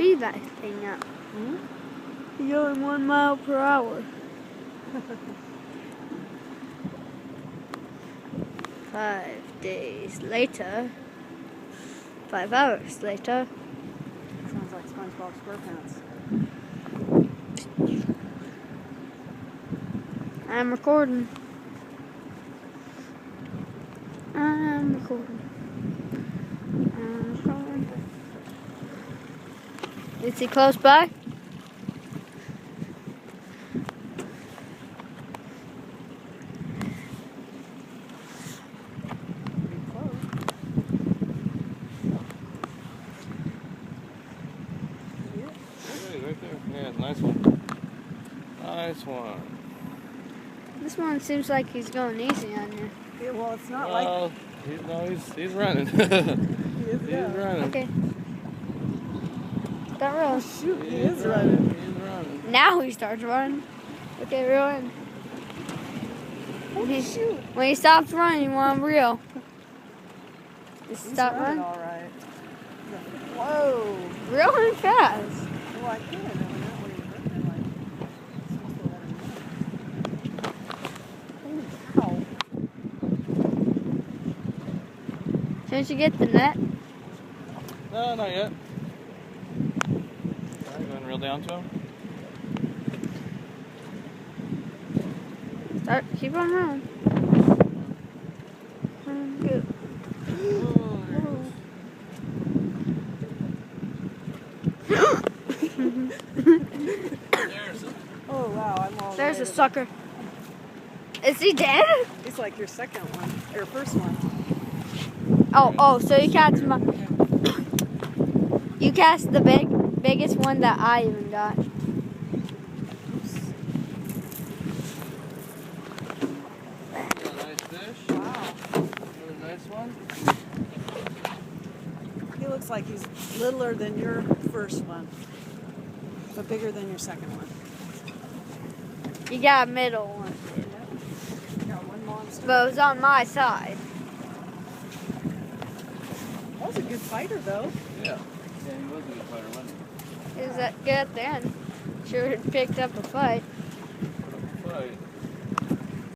speed that thing up? You're going 1 mile per hour. 5 days later. 5 hours later. Sounds like SpongeBob SquarePants. I'm recording. I'm recording. Is he close by? Right there. Yeah, nice one. Nice one. This one seems like he's going easy on you. Yeah, well, it's not Well, he's running. like he is. He's running. Okay. Start rolling. Oh, shoot, he is running. He's running. Now he starts running. Okay, reel in. Oh, shoot. When he stops running, you want him reel. Just He's stop running running. all right. Whoa. Reel him fast. Well, I can't. I don't know what he's running like. Holy cow. Shouldn't you get the net? No, not yet. Alright, going real down to him. Keep on rolling. Good. Oh, wow, I'm all There's a related. sucker. Is he dead? He's like your second one, or first one. Oh, so you catch my... You cast the biggest one that I even got. Nice fish. Wow. Another nice one. He looks like he's littler than your first one, but bigger than your second one. You got a middle one. Got one monster. But it was on my side. That was a good fighter, though. Yeah. Yeah, he was a good fighter, wasn't he? Is that good at the end? Sure picked up a fight. Fight.